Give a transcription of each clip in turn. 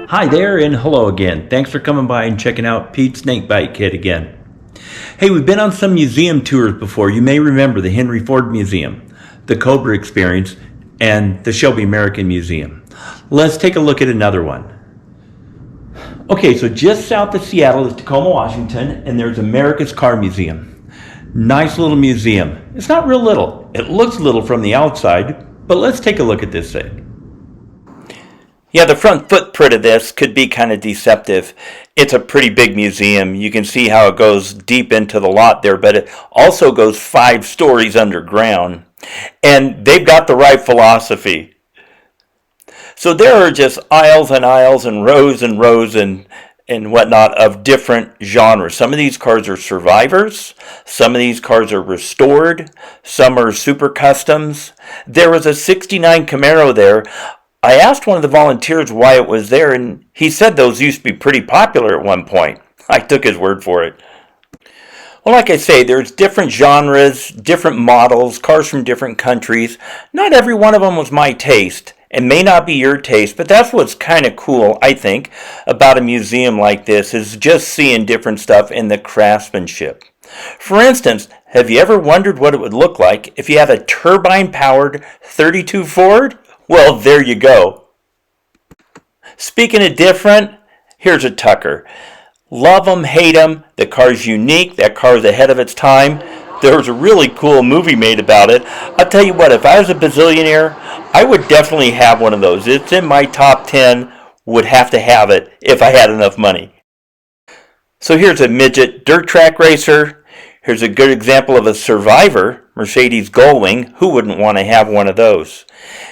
Hi there and hello again. Thanks for coming by and checking out Pete's Snakebite Kit again. Hey, we've been on some museum tours before. You may remember the Henry Ford Museum, the Cobra Experience, and the Shelby American Museum. Let's take a look at another one. Okay, so just south of Seattle is Tacoma, Washington, and there's America's Car Museum. Nice little museum. It's not real little. It looks little from the outside, but let's take a look at this thing. Yeah, the front footprint of this could be kind of deceptive. It's a pretty big museum. You can see how it goes deep into the lot there, but it also goes 5 stories underground. And they've got the right philosophy. So there are just aisles and aisles and rows and whatnot of different genres. Some of these cars are survivors. Some of these cars are restored. Some are super customs. There was a 69 Camaro there. I asked one of the volunteers why it was there, and he said those used to be pretty popular at one point. I took his word for it. Well, like I say, there's different genres, different models, cars from different countries. Not every one of them was my taste, and may not be your taste, but that's what's kind of cool, I think, about a museum like this, is just seeing different stuff in the craftsmanship. For instance, have you ever wondered what it would look like if you had a turbine-powered 32 Ford? Well, there you go. Speaking of different, here's a Tucker. Love them, hate them. The car's unique. That car's ahead of its time. There was a really cool movie made about it. I'll tell you what, if I was a bazillionaire, I would definitely have one of those. It's in my top 10. Would have to have it if I had enough money. So here's a midget dirt track racer. Here's a good example of a survivor, Mercedes Gullwing. Who wouldn't want to have one of those?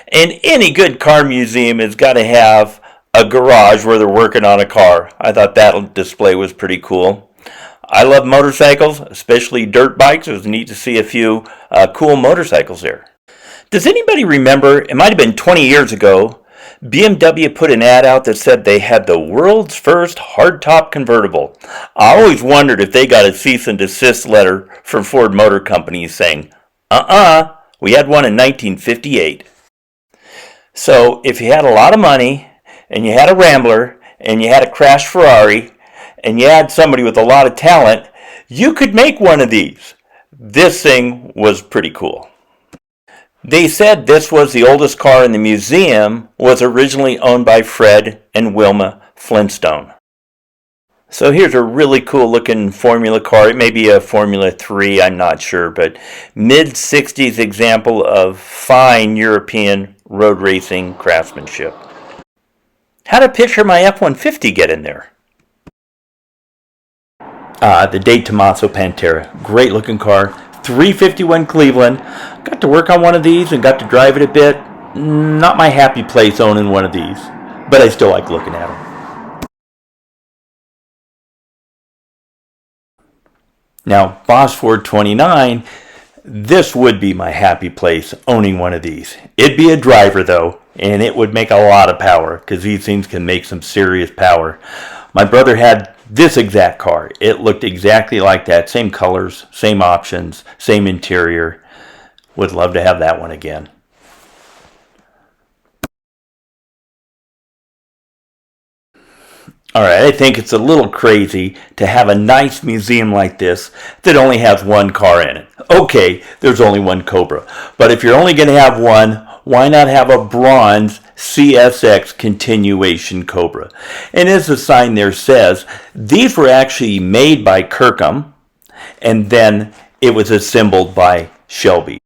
And any good car museum has got to have a garage where they're working on a car. I thought that display was pretty cool. I love motorcycles, especially dirt bikes. It was neat to see a few cool motorcycles there. Does anybody remember, it might have been 20 years ago, BMW put an ad out that said they had the world's first hardtop convertible. I always wondered if they got a cease and desist letter from Ford Motor Company saying, we had one in 1958. So if you had a lot of money, and you had a Rambler, and you had a crashed Ferrari, and you had somebody with a lot of talent, you could make one of these. This thing was pretty cool. They said this was the oldest car in the museum, was originally owned by Fred and Wilma Flintstone. So here's a really cool looking Formula car. It may be a Formula 3, I'm not sure, but mid-60s example of fine European road racing craftsmanship. How did picture my F-150 get in there? The De Tomaso Pantera. Great looking car. 351 Cleveland. Got to work on one of these and got to drive it a bit. Not my happy place owning one of these, but I still like looking at them. Now, Boss Ford 29, this would be my happy place owning one of these. It'd be a driver though, and it would make a lot of power because these things can make some serious power. My brother had this exact car. It looked exactly like that. Same colors, same options, same interior. Would love to have that one again. Alright, I think it's a little crazy to have a nice museum like this that only has one car in it. Okay, there's only one Cobra. But if you're only going to have one, why not have a bronze CSX continuation Cobra? And as the sign there says, these were actually made by Kirkham, and then it was assembled by Shelby.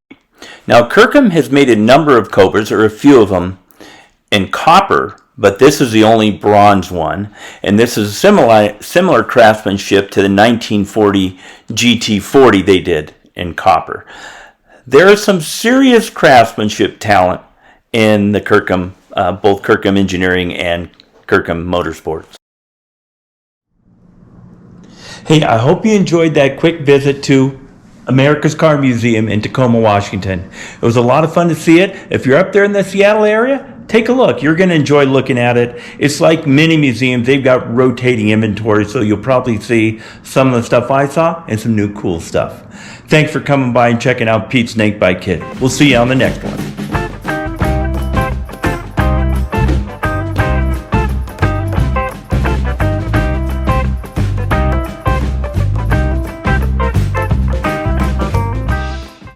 Now, Kirkham has made a number of Cobras, or a few of them, in copper, but this is the only bronze one, and this is similar craftsmanship to the 1940 GT40 they did in copper. There is some serious craftsmanship talent in the Kirkham, both Kirkham Engineering and Kirkham Motorsports. Hey, I hope you enjoyed that quick visit to America's Car Museum in Tacoma, Washington. It was a lot of fun to see it. If you're up there in the Seattle area, take a look. You're going to enjoy looking at it. It's like many museums. They've got rotating inventory, so you'll probably see some of the stuff I saw and some new cool stuff. Thanks for coming by and checking out Pete's Snakebite Kit. We'll see you on the next one.